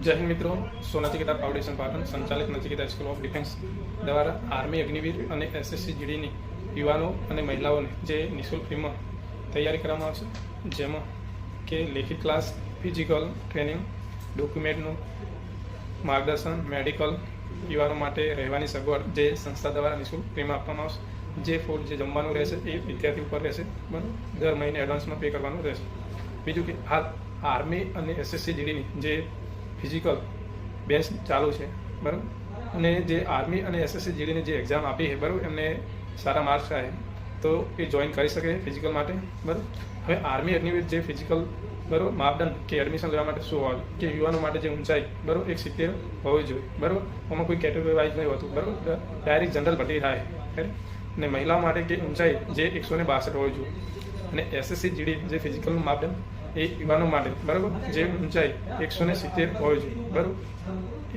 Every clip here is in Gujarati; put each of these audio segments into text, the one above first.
જય હિન્દ મિત્રો, સોનાચિકેતા ફાઉન્ડેશન પાટણ સંચાલિત નચિકેતા સ્કૂલ ઓફ ડિફેન્સ દ્વારા આર્મી અગ્નિવીર અને એસએસસી જીડીની યુવાનો અને મહિલાઓને જે નિઃશુલ્ક ફ્રીમાં તૈયારી કરવામાં આવશે, જેમાં કે લેખિત ક્લાસ, ફિઝિકલ ટ્રેનિંગ, ડોક્યુમેન્ટનું માર્ગદર્શન, મેડિકલ, યુવાનો માટે રહેવાની સગવડ જે સંસ્થા દ્વારા નિઃશુલ્ક ફ્રીમાં આપવામાં આવશે. જે ફૂડ જે જમવાનું રહેશે એ વિદ્યાર્થી ઉપર રહેશે, બરાબર. દર મહિને એડવાન્સમાં પે કરવાનું રહેશે. બીજું કે હાલ આર્મી અને એસએસસી જીડીની જે ફિઝિકલ બેન્ચ ચાલુ છે, બરાબર, અને જે આર્મી અને એસએસસી જીડીની જે એક્ઝામ આપી છે, બરાબર, એમને સારા માર્ક્સ આવે તો એ જોઈન કરી શકે ફિઝિકલ માટે, બરાબર. હવે આર્મી અગ્નિવીર જે ફિઝિકલ, બરાબર, માપદંડ કે એડમિશન લેવા માટે શું હોય કે યુવાનો માટે જે ઊંચાઈ, બરાબર, 170 હોવી જોઈએ, બરાબર. આમાં કોઈ કેટેગરી વાઇઝ નહીં હોતું, બરાબર, ડાયરેક્ટ જનરલ ભરતી થાય. અને મહિલાઓ માટે કે ઊંચાઈ જે 162 હોવી જોઈએ. અને એસએસસી જીડી જે ફિઝિકલનું માપદંડ એ યુવાનો માટે, બરાબર, જે ઊંચાઈ 170 હોવી જોઈએ, બરાબર.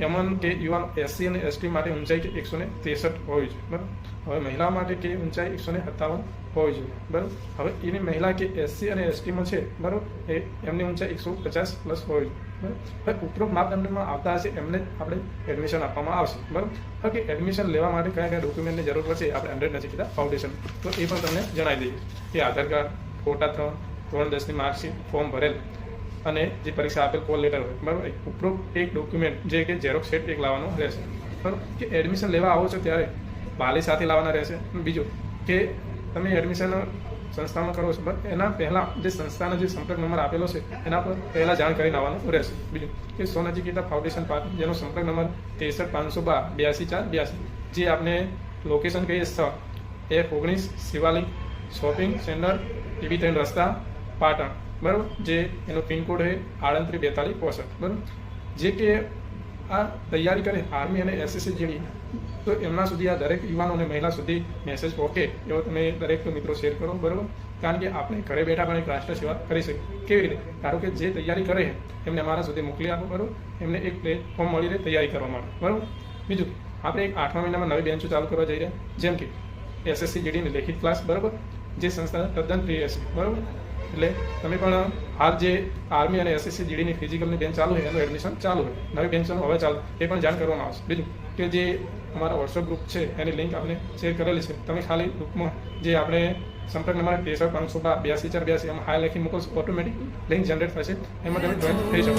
એમાં કે યુવાન એસસી અને એસટી માટે ઊંચાઈ કે 163 હોવી જોઈએ, બરાબર. હવે મહિલાઓ માટે કે ઊંચાઈ 157 હોવી જોઈએ, બરાબર. હવે એની મહિલા કે એસસી અને એસટીમાં છે, બરાબર, એ એમની ઊંચાઈ 150 પ્લસ હોવી જોઈએ, બરાબર. હવે ઉપરોક્ત માપદંડમાં આવતા હશે એમને આપણે એડમિશન આપવામાં આવશે, બરાબર. હવે કે એડમિશન લેવા માટે કયા કયા ડોક્યુમેન્ટની જરૂર પડશે આપણે 100 નચિકેતા ફાઉન્ડેશન, તો એ પણ તમને જણાવી દઈએ કે આધાર કાર્ડ, ફોટા 3, ધોરણ 10ની માર્કશીટ, ફોર્મ ભરેલ અને જે પરીક્ષા આપેલ કોલ લેટર હોય, બરાબર. ઉપરોક્ત એક ડોક્યુમેન્ટ જે કે ઝેરોક્સ સેટ એક લાવવાનો રહેશે, બરાબર. કે એડમિશન લેવા આવો છો ત્યારે વાલી સાથે લાવવાના રહેશે. બીજું કે તમે એડમિશન સંસ્થામાં કરો છો, બરાબર, એના પહેલાં જે સંસ્થાનો જે સંપર્ક નંબર આપેલો છે એના પર પહેલાં જાણ કરીને આવવાનું રહેશે. બીજું કે સોનાચિકેતા ફાઉન્ડેશન પાટણ, જેનો સંપર્ક નંબર 63 512 82 4 82, જે આપણે લોકેશન કહીએ સ્થળ F19 Shivalik shopping centre, TV 3 રસ્તા, પાટણ, બરાબર. જે એનો પિનકોડ છે 384265, બરાબર. જે કે આ તૈયારી કરે આર્મી અને એસએસસી જેવી, તો એમના સુધી આ દરેક યુવાનો અને મહિલા સુધી મેસેજ પહોંચે એવો તમે દરેક મિત્રો શેર કરો, બરાબર. કારણ કે આપણે ઘરે બેઠા પણ એક રાષ્ટ્ર સેવા કરી શકીએ. કેવી રીતે? ધારો કે જે તૈયારી કરે છે એમને અમારા સુધી મોકલી આપો, બરાબર. એમને એક પ્લેટફોર્મ મળી રહે તૈયારી કરવા માટે, બરાબર. બીજું આપણે એક 8મા મહિનામાં નવી બેન્ચો ચાલુ કરવા જઈ રહ્યા, જેમ કે એસએસસી જીડીની લેખિત ક્લાસ, બરાબર, જે સંસ્થા તદ્દન ફ્રી હશે, બરાબર. એટલે તમે પણ હાલ જે આર્મી અને એસએસસી જીડીની ફિઝિકલની બેન્ચ ચાલુ હોય એનું એડમિશન ચાલુ હોય, નવી બેન્ચનું હવે ચાલુ, એ પણ જાણ કરવામાં આવશે. બીજું કે જે અમારા વોટ્સઅપ ગ્રુપ છે એની લિંક આપણે શેર કરેલી છે, તમે ખાલી ગ્રુપમાં જે આપણે સંપર્ક નંબર 63 512 82 4 82 એમાં હાઈ લખી મોકલશો, ઓટોમેટિક લિંક જનરેટ થશે, એમાં તમે જોઈન થઈ શકો.